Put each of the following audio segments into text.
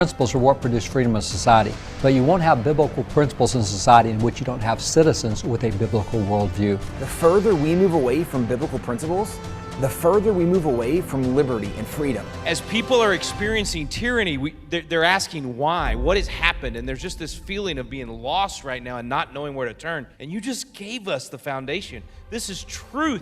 Principles are what produce freedom in society, but you won't have biblical principles in society in which you don't have citizens with a biblical worldview. The further we move away from biblical principles, the further we move away from liberty and freedom. As people are experiencing tyranny, they're asking why, what has happened, and there's just this feeling of being lost right now and not knowing where to turn. And you just gave us the foundation. This is truth.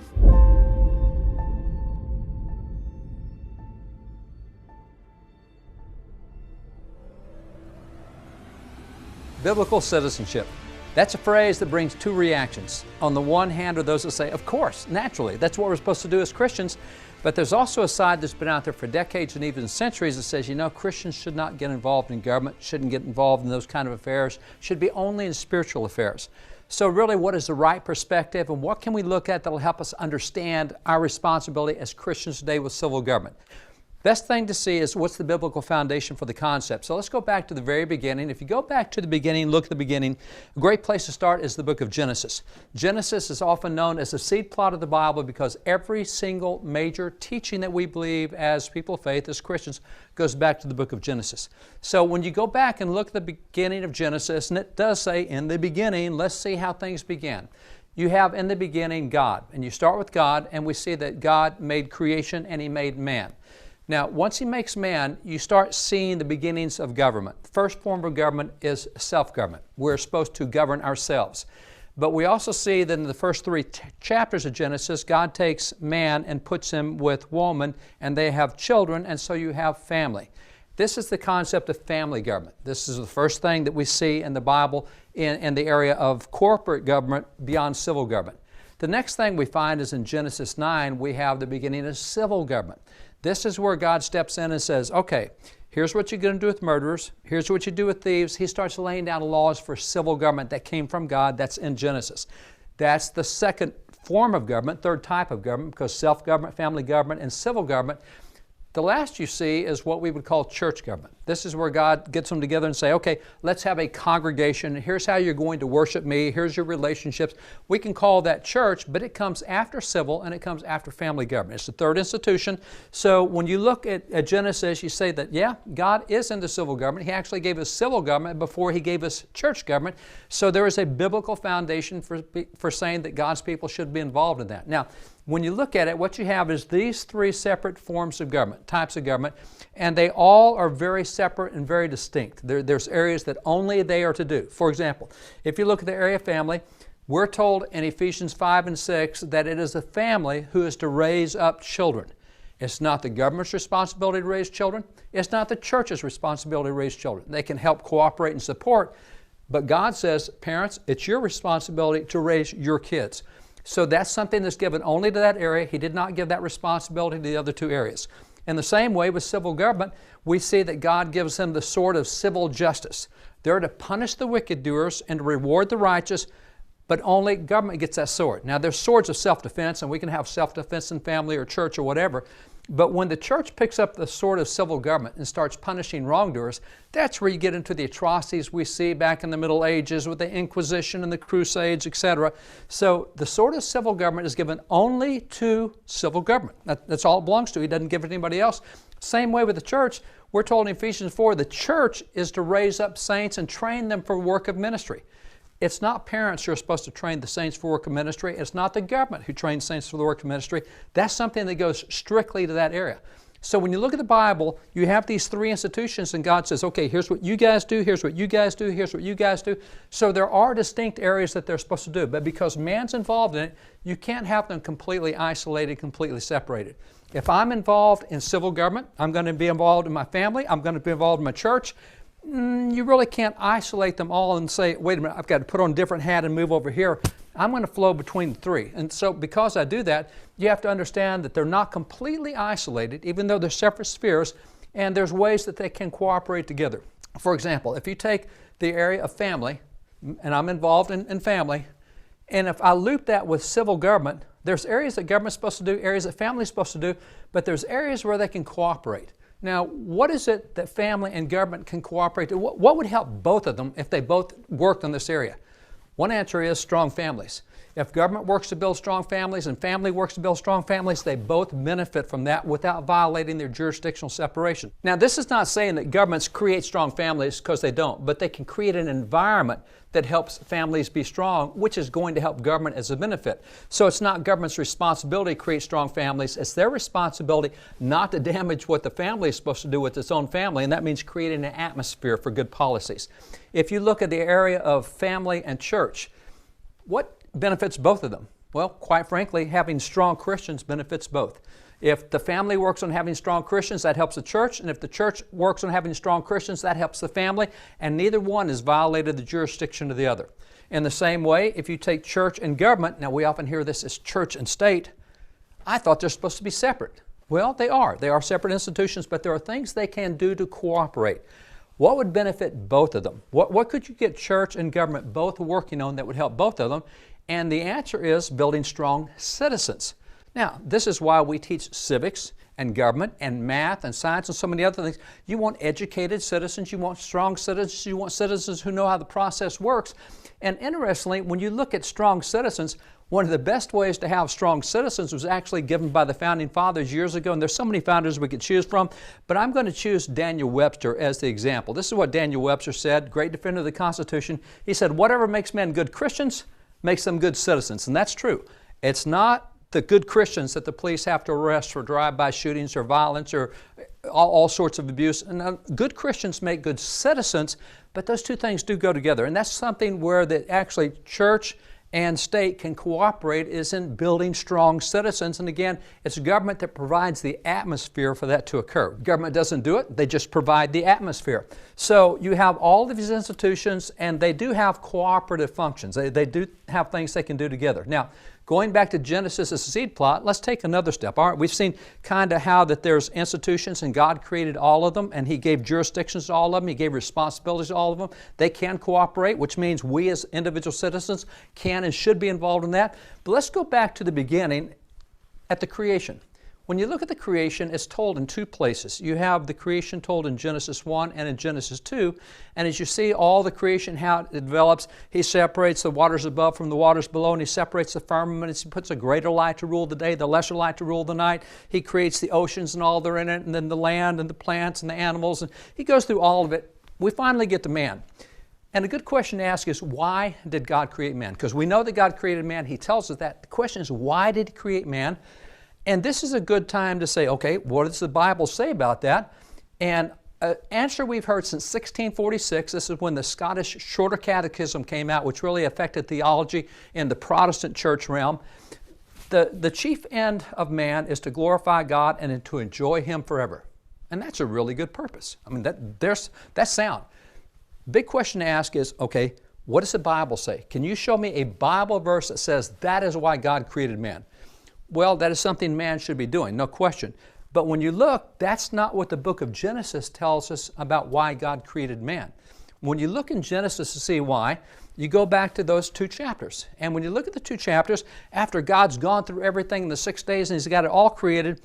Biblical citizenship. That's a phrase that brings two reactions. On the one hand are those that say, of course, naturally, that's what we're supposed to do as Christians. But there's also a side that's been out there for decades and even centuries that says, you know, Christians should not get involved in government, shouldn't get involved in those kind of affairs, should be only in spiritual affairs. So really, what is the right perspective, and what can we look at that will help us understand our responsibility as Christians today with civil government? Best thing to see is what's the biblical foundation for the concept. So let's go back to the very beginning. If you go back to the beginning, look at the beginning, a great place to start is the book of Genesis. Genesis is often known as the seed plot of the Bible because every single major teaching that we believe as people of faith, as Christians, goes back to the book of Genesis. So when you go back and look at the beginning of Genesis, and it does say, in the beginning, let's see how things began. You have in the beginning God, and you start with God, and we see that God made creation and He made man. Now, once He makes man, you start seeing the beginnings of government. The first form of government is self-government. We're supposed to govern ourselves. But we also see that in the first three chapters of Genesis, God takes man and puts him with woman, and they have children, and so you have family. This is the concept of family government. This is the first thing that we see in the Bible in the area of corporate government beyond civil government. The next thing we find is in Genesis 9, we have the beginning of civil government. This is where God steps in and says, okay, here's what you're going to do with murderers. Here's what you do with thieves. He starts laying down laws for civil government that came from God. That's in Genesis. That's the second form of government, third type of government, because self-government, family government, and civil government. The last you see is what we would call church government. This is where God gets them together and say, okay, let's have a congregation. Here's how you're going to worship me. Here's your relationships. We can call that church, but it comes after civil and it comes after family government. It's the third institution. So when you look at Genesis, you say that, yeah, God is into civil government. He actually gave us civil government before He gave us church government. So there is a biblical foundation for saying that God's people should be involved in that. Now, when you look at it, what you have is these three separate forms of government, types of government, and they all are very separate and very distinct. There's areas that only they are to do. For example, if you look at the area of family, we're told in Ephesians 5 and 6 that it is the family who is to raise up children. It's not the government's responsibility to raise children. It's not the church's responsibility to raise children. They can help cooperate and support, but God says, parents, it's your responsibility to raise your kids. So that's something that's given only to that area. He did not give that responsibility to the other two areas. In the same way with civil government, we see that God gives them the sword of civil justice. They're to punish the wicked doers and to reward the righteous, but only government gets that sword. Now there's swords of self-defense, and we can have self-defense in family or church or whatever, but when the church picks up the sword of civil government and starts punishing wrongdoers, that's where you get into the atrocities we see back in the Middle Ages with the Inquisition and the Crusades, etc. So the sword of civil government is given only to civil government. That's all it belongs to. He doesn't give it to anybody else. Same way with the church. We're told in Ephesians 4, the church is to raise up saints and train them for work of ministry. It's not parents who are supposed to train the saints for work of ministry. It's not the government who trains saints for the work of ministry. That's something that goes strictly to that area. So when you look at the Bible, you have these three institutions, and God says, okay, here's what you guys do, here's what you guys do, here's what you guys do. So there are distinct areas that they're supposed to do, but because man's involved in it, you can't have them completely isolated, completely separated. If I'm involved in civil government, I'm going to be involved in my family, I'm going to be involved in my church. You really can't isolate them all and say, wait a minute, I've got to put on a different hat and move over here. I'm going to flow between the three. And so because I do that, you have to understand that they're not completely isolated, even though they're separate spheres, and there's ways that they can cooperate together. For example, if you take the area of family, and I'm involved in family, and if I loop that with civil government, there's areas that government's supposed to do, areas that family's supposed to do, but there's areas where they can cooperate. Now, what is it that family and government can cooperate to? What would help both of them if they both worked in this area? One answer is strong families. If government works to build strong families and family works to build strong families, they both benefit from that without violating their jurisdictional separation. Now, this is not saying that governments create strong families, because they don't, but they can create an environment that helps families be strong, which is going to help government as a benefit. So it's not government's responsibility to create strong families. It's their responsibility not to damage what the family is supposed to do with its own family, and that means creating an atmosphere for good policies. If you look at the area of family and church, what benefits both of them? Well, quite frankly, having strong Christians benefits both. If the family works on having strong Christians, that helps the church, and if the church works on having strong Christians, that helps the family, and neither one has violated the jurisdiction of the other. In the same way, if you take church and government, now we often hear this as church and state, I thought they're supposed to be separate. Well, they are. They are separate institutions, but there are things they can do to cooperate. What would benefit both of them? What could you get church and government both working on that would help both of them? And the answer is building strong citizens. Now, this is why we teach civics and government and math and science and so many other things. You want educated citizens, you want strong citizens, you want citizens who know how the process works. And interestingly, when you look at strong citizens, one of the best ways to have strong citizens was actually given by the Founding Fathers years ago, and there's so many founders we could choose from, but I'm going to choose Daniel Webster as the example. This is what Daniel Webster said, great defender of the Constitution. He said, whatever makes men good Christians makes them good citizens, and that's true. It's not the good Christians that the police have to arrest for drive-by shootings or violence or all sorts of abuse. And good Christians make good citizens, but those two things do go together. And that's something where actually church and state can cooperate, is in building strong citizens. And again, it's government that provides the atmosphere for that to occur. Government doesn't do it, they just provide the atmosphere. So you have all of these institutions, and they do have cooperative functions. They do have things they can do together. Now, going back to Genesis as a seed plot, let's take another step. All right, we've seen kind of how that there's institutions and God created all of them, and He gave jurisdictions to all of them. He gave responsibilities to all of them. They can cooperate, which means we as individual citizens can and should be involved in that. But let's go back to the beginning at the creation. When you look at the creation, it's told in two places. You have the creation told in Genesis 1 and in Genesis 2. And as you see all the creation, how it develops, He separates the waters above from the waters below, and He separates the firmament. He puts a greater light to rule the day, the lesser light to rule the night. He creates the oceans and all that are in it, and then the land and the plants and the animals. And He goes through all of it. We finally get to man. And a good question to ask is, why did God create man? Because we know that God created man. He tells us that. The question is, why did He create man? And this is a good time to say, okay, what does the Bible say about that? And an answer we've heard since 1646, this is when the Scottish Shorter Catechism came out, which really affected theology in the Protestant church realm. The chief end of man is to glorify God and to enjoy Him forever. And that's a really good purpose. I mean, that's sound. Big question to ask is, okay, what does the Bible say? Can you show me a Bible verse that says that is why God created man? Well, that is something man should be doing, no question. But when you look, that's not what the book of Genesis tells us about why God created man. When you look in Genesis to see why, you go back to those two chapters. And when you look at the two chapters, after God's gone through everything in the 6 days and He's got it all created,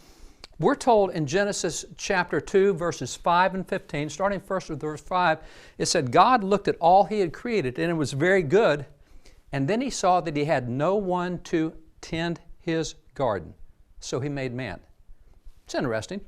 we're told in Genesis chapter 2, verses 5 and 15, starting first with verse 5, it said, God looked at all He had created, and it was very good. And then He saw that He had no one to tend His garden. So He made man. It's interesting.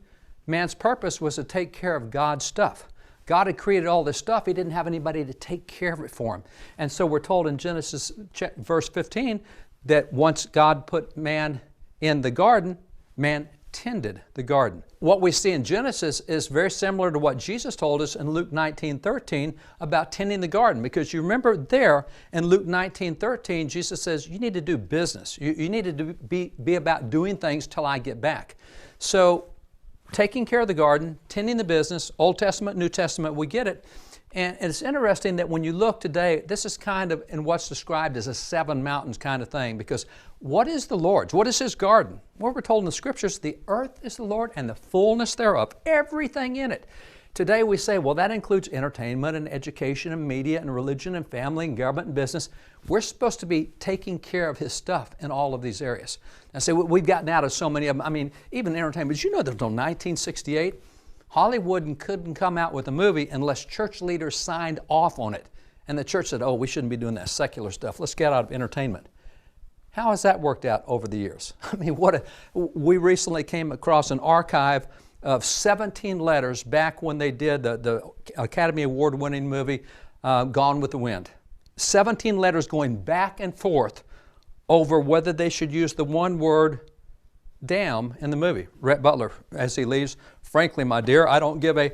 Man's purpose was to take care of God's stuff. God had created all this stuff. He didn't have anybody to take care of it for Him. And so we're told in Genesis verse 15 that once God put man in the garden, man tended the garden. What we see in Genesis is very similar to what Jesus told us in Luke 19:13 about tending the garden. Because you remember there in Luke 19:13, Jesus says, you need to do business. You need to be about doing things till I get back. So taking care of the garden, tending the business, Old Testament, New Testament, we get it. And it's interesting that when you look today, this is kind of in what's described as a 7 mountains kind of thing, because what is the Lord's? What is His garden? Well, we're told in the Scriptures, the earth is the Lord and the fullness thereof, everything in it. Today we say, well, that includes entertainment and education and media and religion and family and government and business. We're supposed to be taking care of His stuff in all of these areas. And so we've gotten out of so many of them. I mean, even entertainment. Did you know that until 1968, Hollywood couldn't come out with a movie unless church leaders signed off on it. And the church said, oh, we shouldn't be doing that secular stuff. Let's get out of entertainment. How has that worked out over the years? I mean, we recently came across an archive of 17 letters back when they did the Academy Award-winning movie Gone with the Wind. 17 letters going back and forth over whether they should use the one word damn in the movie. Rhett Butler, as he leaves, frankly, my dear, I don't give a...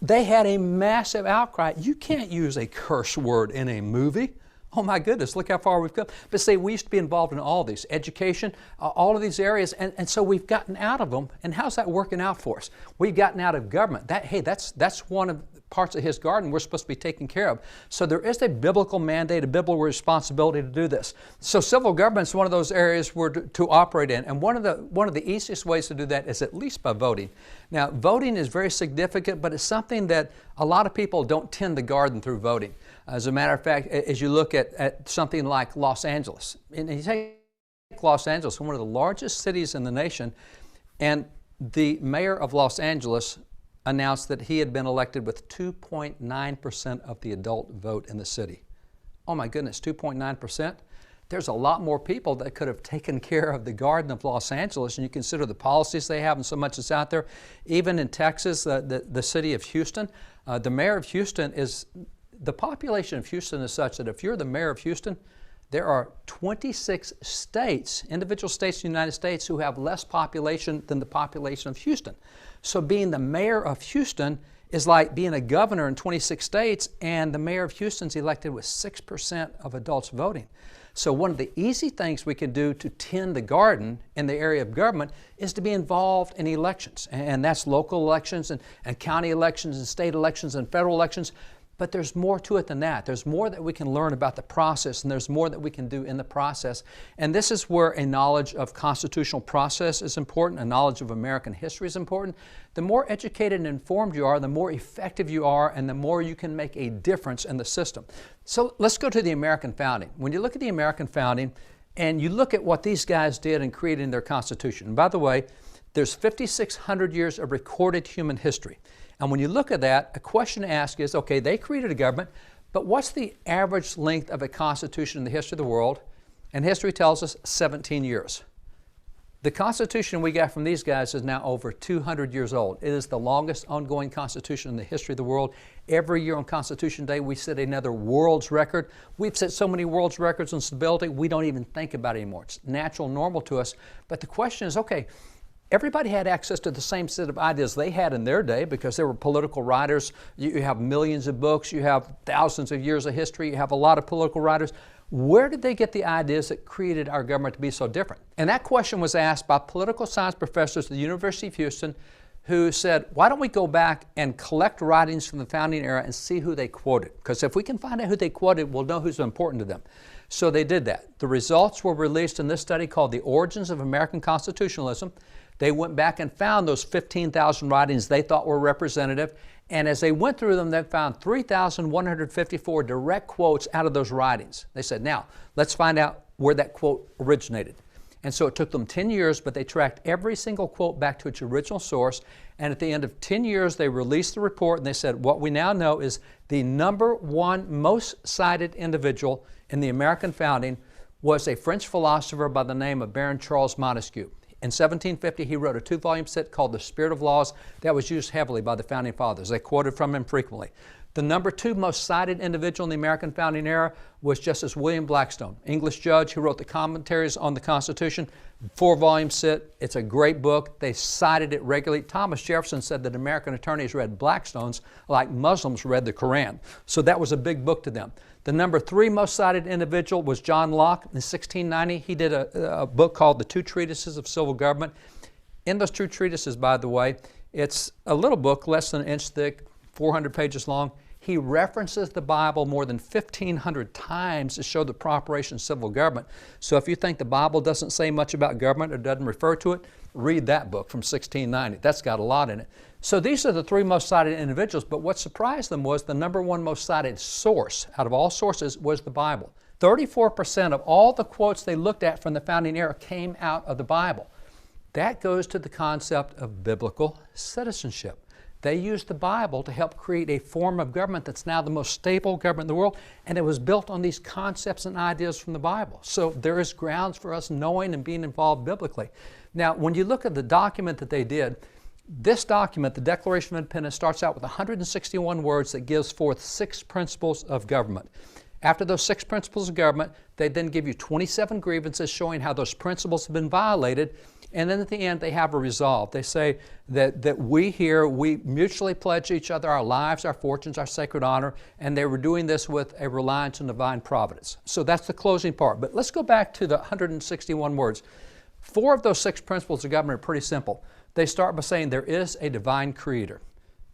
They had a massive outcry. You can't use a curse word in a movie. Oh my goodness, look how far we've come. But see, we used to be involved in all these, education, all of these areas, and so we've gotten out of them. And how's that working out for us? We've gotten out of government. That's one of the parts of His garden we're supposed to be taking care of. So there is a biblical mandate, a biblical responsibility to do this. So civil government is one of those areas we're to operate in, and one of the easiest ways to do that is at least by voting. Now, voting is very significant, but it's something that a lot of people don't tend the garden through voting. As a matter of fact, as you look at something like Los Angeles, and you take Los Angeles, one of the largest cities in the nation, and the mayor of Los Angeles announced that he had been elected with 2.9% of the adult vote in the city. Oh my goodness, 2.9%? There's a lot more people that could have taken care of the garden of Los Angeles, and you consider the policies they have and so much that's out there. Even in Texas, the city of Houston, the mayor of Houston is... The population of Houston is such that if you're the mayor of Houston, there are 26 states, individual states in the United States, who have less population than the population of Houston. So being the mayor of Houston is like being a governor in 26 states, and the mayor of Houston's elected with 6% of adults voting. So one of the easy things we can do to tend the garden in the area of government is to be involved in elections. And that's local elections and county elections and state elections and federal elections. But there's more to it than that. There's more that we can learn about the process, and there's more that we can do in the process. And this is where a knowledge of constitutional process is important, a knowledge of American history is important. The more educated and informed you are, the more effective you are, and the more you can make a difference in the system. So let's go to the American founding. When you look at the American founding, and you look at what these guys did in creating their Constitution, and by the way, there's 5,600 years of recorded human history. And when you look at that, a question to ask is, okay, they created a government, but what's the average length of a constitution in the history of the world? And history tells us 17 years. The Constitution we got from these guys is now over 200 years old. It is the longest ongoing Constitution in the history of the world. Every year on Constitution Day, we set another world's record. We've set so many world's records on stability, we don't even think about it anymore. It's natural, normal to us. But the question is, okay, everybody had access to the same set of ideas they had in their day because they were political writers. You have millions of books, you have thousands of years of history, you have a lot of political writers. Where did they get the ideas that created our government to be so different? And that question was asked by political science professors at the University of Houston who said, why don't we go back and collect writings from the founding era and see who they quoted? Because if we can find out who they quoted, we'll know who's important to them. So they did that. The results were released in this study called The Origins of American Constitutionalism. They went back and found those 15,000 writings they thought were representative, and as they went through them, they found 3,154 direct quotes out of those writings. They said, now, let's find out where that quote originated. And so it took them 10 years, but they tracked every single quote back to its original source, and at the end of 10 years, they released the report, and they said, what we now know is the #1 most cited individual in the American founding was a French philosopher by the name of Baron Charles Montesquieu. In 1750, he wrote a 2-volume set called The Spirit of Laws that was used heavily by the Founding Fathers. They quoted from him frequently. The #2 most cited individual in the American founding era was Justice William Blackstone, English judge who wrote the commentaries on the Constitution, 4-volume set. It's a great book. They cited it regularly. Thomas Jefferson said that American attorneys read Blackstone's like Muslims read the Quran. So that was a big book to them. The #3 most cited individual was John Locke. In 1690, he did a book called The Two Treatises of Civil Government. In those two treatises, by the way, it's a little book, less than an inch thick, 400 pages long. He references the Bible more than 1,500 times to show the properation of civil government. So if you think the Bible doesn't say much about government or doesn't refer to it, read that book from 1690. That's got a lot in it. So these are the 3 most cited individuals, but what surprised them was the #1 most cited source out of all sources was the Bible. 34% of all the quotes they looked at from the founding era came out of the Bible. That goes to the concept of biblical citizenship. They used the Bible to help create a form of government that's now the most stable government in the world, and it was built on these concepts and ideas from the Bible. So there is grounds for us knowing and being involved biblically. Now, when you look at the document that they did, this document, the Declaration of Independence, starts out with 161 words that gives forth 6 principles of government. After those 6 principles of government, they then give you 27 grievances showing how those principles have been violated. And then at the end, they have a resolve. They say that we mutually pledge each other our lives, our fortunes, our sacred honor, and they were doing this with a reliance on divine providence. So that's the closing part. But let's go back to the 161 words. 4 of those 6 principles of government are pretty simple. They start by saying there is a divine creator.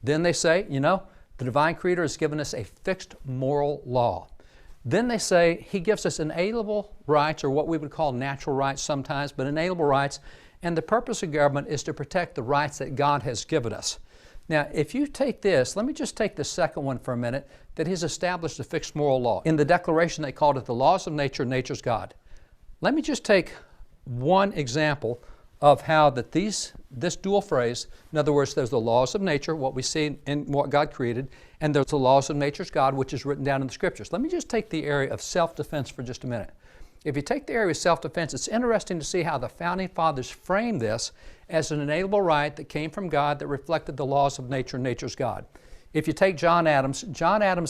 Then they say, the divine creator has given us a fixed moral law. Then they say he gives us inalienable rights, or what we would call natural rights sometimes, but inalienable rights. And the purpose of government is to protect the rights that God has given us. Now, if you take this, let me just take the second one for a minute, that he's established a fixed moral law. In the Declaration, they called it the laws of nature, nature's God. Let me just take one example of how that this dual phrase, in other words, there's the laws of nature, what we see in what God created, and there's the laws of nature's God, which is written down in the Scriptures. Let me just take the area of self-defense for just a minute. If you take the area of self-defense, it's interesting to see how the Founding Fathers framed this as an inalienable right that came from God that reflected the laws of nature and nature's God. If you take John Adams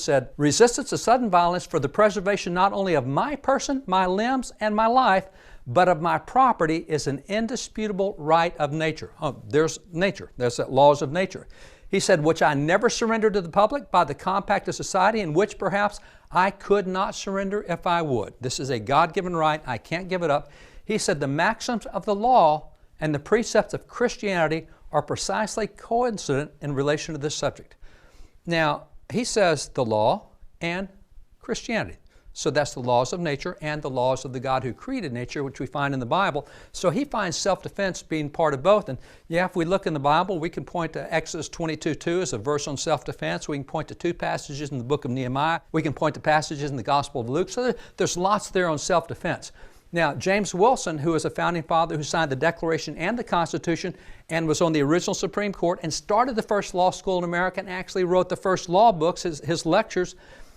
said, resistance to sudden violence for the preservation not only of my person, my limbs, and my life, but of my property is an indisputable right of nature. Oh, there's nature. There's the laws of nature. He said, which I never surrendered to the public by the compact of society, and which perhaps I could not surrender if I would. This is a God-given right. I can't give it up. He said, the maxims of the law and the precepts of Christianity are precisely coincident in relation to this subject. Now, he says the law and Christianity. So that's the laws of nature and the laws of the God who created nature, which we find in the Bible. So he finds self-defense being part of both. And yeah, if we look in the Bible, we can point to Exodus 22:2 as a verse on self-defense. We can point to 2 passages in the book of Nehemiah. We can point to passages in the Gospel of Luke. So there's lots there on self-defense. Now, James Wilson, who is a founding father who signed the Declaration and the Constitution and was on the original Supreme Court and started the first law school in America and actually wrote the first law books, his lectures,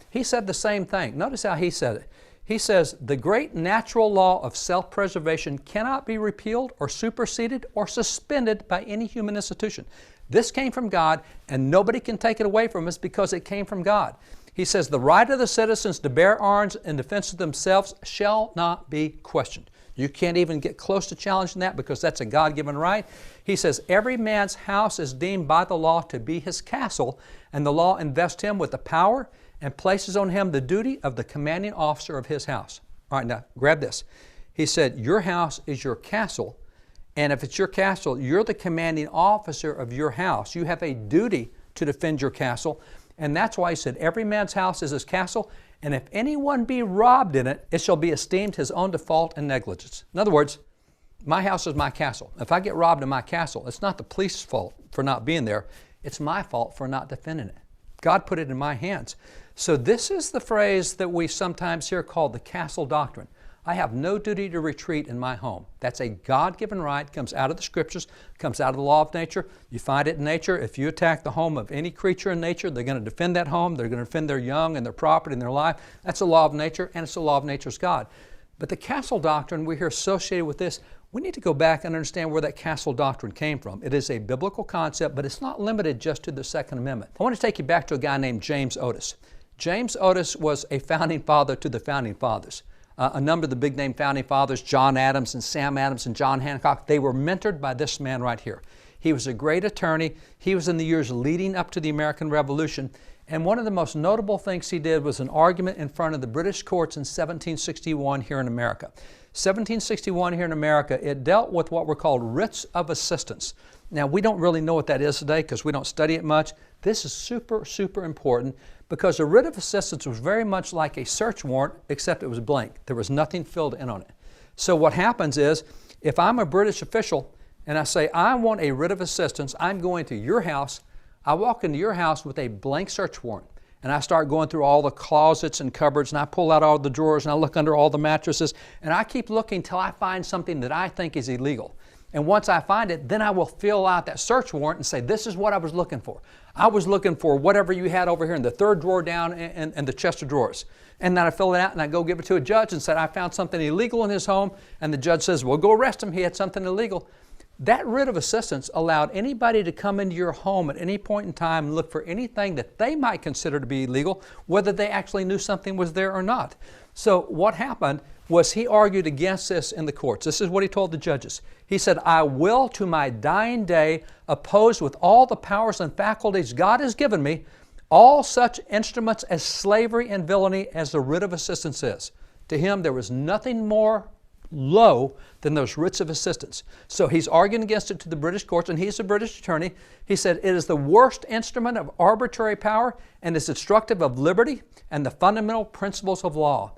he said the same thing. Notice how he said it. He says, the great natural law of self-preservation cannot be repealed or superseded or suspended by any human institution. This came from God, and nobody can take it away from us because it came from God. He says, the right of the citizens to bear arms in defense of themselves shall not be questioned. You can't even get close to challenging that because that's a God-given right. He says, every man's house is deemed by the law to be his castle, and the law invests him with the power and places on him the duty of the commanding officer of his house. All right, now grab this. He said, your house is your castle, and if it's your castle, you're the commanding officer of your house. You have a duty to defend your castle, and that's why he said, every man's house is his castle, and if anyone be robbed in it, it shall be esteemed his own default and negligence. In other words, my house is my castle. If I get robbed in my castle, it's not the police's fault for not being there. It's my fault for not defending it. God put it in my hands. So this is the phrase that we sometimes hear called the Castle Doctrine. I have no duty to retreat in my home. That's a God-given right, comes out of the Scriptures, comes out of the law of nature. You find it in nature. If you attack the home of any creature in nature, they're going to defend that home. They're going to defend their young and their property and their life. That's the law of nature, and it's the law of nature's God. But the Castle Doctrine we hear associated with this, we need to go back and understand where that Castle Doctrine came from. It is a biblical concept, but it's not limited just to the Second Amendment. I want to take you back to a guy named James Otis. James Otis was a founding father to the Founding Fathers. A number of the big name Founding Fathers, John Adams and Sam Adams and John Hancock, they were mentored by this man right here. He was a great attorney. He was in the years leading up to the American Revolution. And one of the most notable things he did was an argument in front of the British courts in 1761 here in America. 1761 here in America, it dealt with what were called writs of assistance. Now, we don't really know what that is today because we don't study it much. This is super, super important because a writ of assistance was very much like a search warrant, except it was blank. There was nothing filled in on it. So what happens is, if I'm a British official and I say, I want a writ of assistance, I'm going to your house, I walk into your house with a blank search warrant. And I start going through all the closets and cupboards, and I pull out all the drawers, and I look under all the mattresses, and I keep looking till I find something that I think is illegal. And once I find it, then I will fill out that search warrant and say, this is what I was looking for. I was looking for whatever you had over here in the third drawer down and the chest of drawers. And then I fill it out and I go give it to a judge and said, I found something illegal in his home. And the judge says, well, go arrest him. He had something illegal. That writ of assistance allowed anybody to come into your home at any point in time and look for anything that they might consider to be illegal, whether they actually knew something was there or not. So what happened was he argued against this in the courts. This is what he told the judges. He said, I will to my dying day oppose with all the powers and faculties God has given me all such instruments as slavery and villainy as the writ of assistance is. To him, there was nothing more low than those writs of assistance. So he's arguing against it to the British courts, and he's a British attorney. He said, it is the worst instrument of arbitrary power and is destructive of liberty and the fundamental principles of law.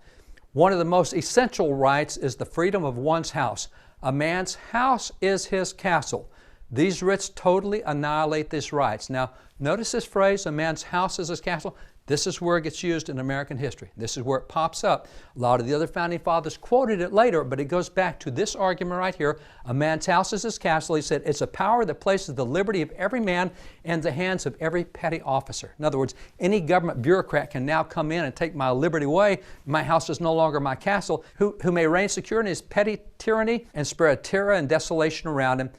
One of the most essential rights is the freedom of one's house. A man's house is his castle. These writs totally annihilate these rights. Now, notice this phrase, a man's house is his castle. This is where it gets used in American history. This is where it pops up. A lot of the other founding fathers quoted it later, but it goes back to this argument right here. A man's house is his castle. He said, it's a power that places the liberty of every man in the hands of every petty officer. In other words, any government bureaucrat can now come in and take my liberty away. My house is no longer my castle. Who may reign secure in his petty tyranny and spread terror and desolation around him.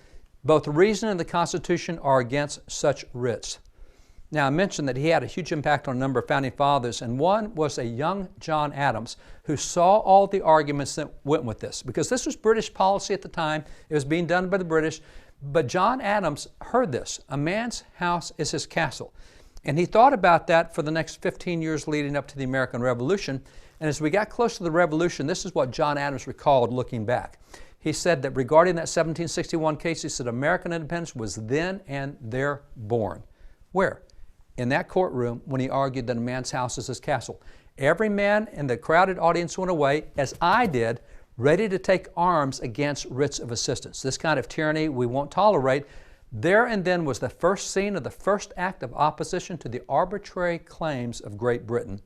Both reason and the Constitution are against such writs. Now, I mentioned that he had a huge impact on a number of founding fathers, and one was a young John Adams who saw all the arguments that went with this, because this was British policy at the time. It was being done by the British. But John Adams heard this, a man's house is his castle. And he thought about that for the next 15 years leading up to the American Revolution. And as we got close to the Revolution, this is what John Adams recalled looking back. He said that regarding that 1761 case, he said American independence was then and there born. Where? In that courtroom when he argued that a man's house is his castle. Every man in the crowded audience went away, as I did, ready to take arms against writs of assistance. This kind of tyranny we won't tolerate. There and then was the first scene of the first act of opposition to the arbitrary claims of Great Britain.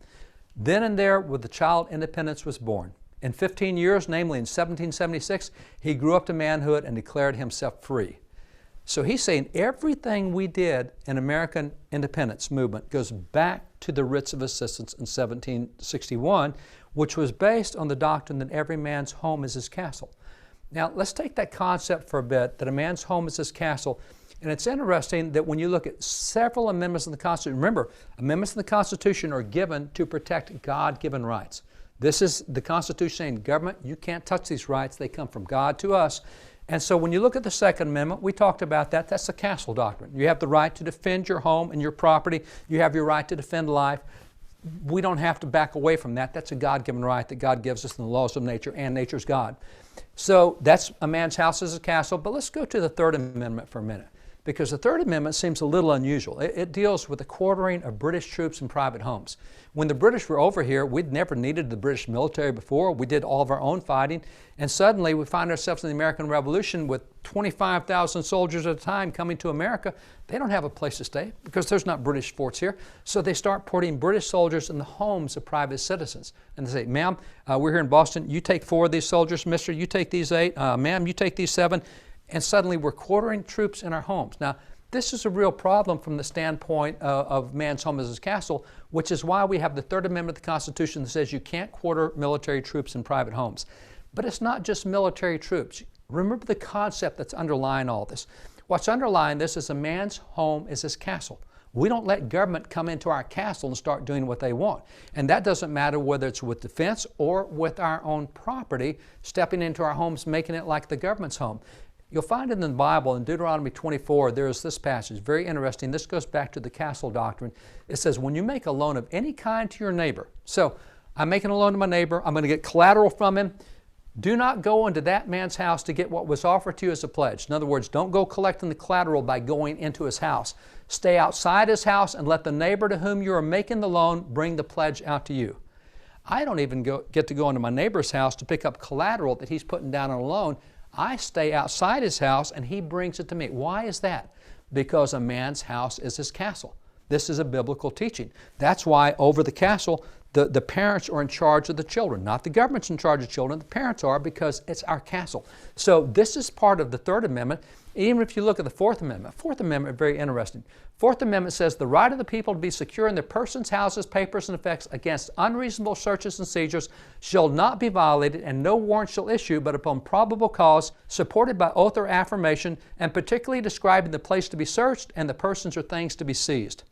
Then and there where the child independence was born. In 15 years, namely in 1776, he grew up to manhood and declared himself free. So he's saying everything we did in American independence movement goes back to the writs of assistance in 1761, which was based on the doctrine that every man's home is his castle. Now, let's take that concept for a bit, that a man's home is his castle. And it's interesting that when you look at several amendments in the Constitution, remember, amendments in the Constitution are given to protect God-given rights. This is the Constitution saying, government, you can't touch these rights. They come from God to us. And so when you look at the Second Amendment, we talked about that. That's the Castle Doctrine. You have the right to defend your home and your property. You have your right to defend life. We don't have to back away from that. That's a God-given right that God gives us in the laws of nature, and nature's God. So that's a man's house is a castle. But let's go to the Third Amendment for a minute, because the Third Amendment seems a little unusual. It deals with the quartering of British troops in private homes. When the British were over here, we'd never needed the British military before. We did all of our own fighting. And suddenly we find ourselves in the American Revolution with 25,000 soldiers at a time coming to America. They don't have a place to stay because there's not British forts here. So they start putting British soldiers in the homes of private citizens. And they say, ma'am, we're here in Boston. You take 4 of these soldiers. Mister, you take these 8. Ma'am, you take these 7. And suddenly we're quartering troops in our homes. Now, this is a real problem from the standpoint of man's home as his castle, which is why we have the Third Amendment of the Constitution that says you can't quarter military troops in private homes. But it's not just military troops. Remember the concept that's underlying all this. What's underlying this is a man's home is his castle. We don't let government come into our castle and start doing what they want. And that doesn't matter whether it's with defense or with our own property, stepping into our homes, making it like the government's home. You'll find it in the Bible, in Deuteronomy 24, there is this passage, very interesting. This goes back to the Castle Doctrine. It says, when you make a loan of any kind to your neighbor, so I'm making a loan to my neighbor, I'm going to get collateral from him, do not go into that man's house to get what was offered to you as a pledge. In other words, don't go collecting the collateral by going into his house. Stay outside his house and let the neighbor to whom you are making the loan bring the pledge out to you. I don't even get to go into my neighbor's house to pick up collateral that he's putting down on a loan. I stay outside his house and he brings it to me. Why is that? Because a man's house is his castle. This is a biblical teaching. That's why over the castle, The parents are in charge of the children, not the government's in charge of children. The parents are, because it's our castle. So this is part of the Third Amendment. Even if you look at the Fourth Amendment is very interesting. Fourth Amendment says the right of the people to be secure in their persons, houses, papers, and effects against unreasonable searches and seizures shall not be violated, and no warrant shall issue but upon probable cause, supported by oath or affirmation, and particularly describing the place to be searched and the persons or things to be seized.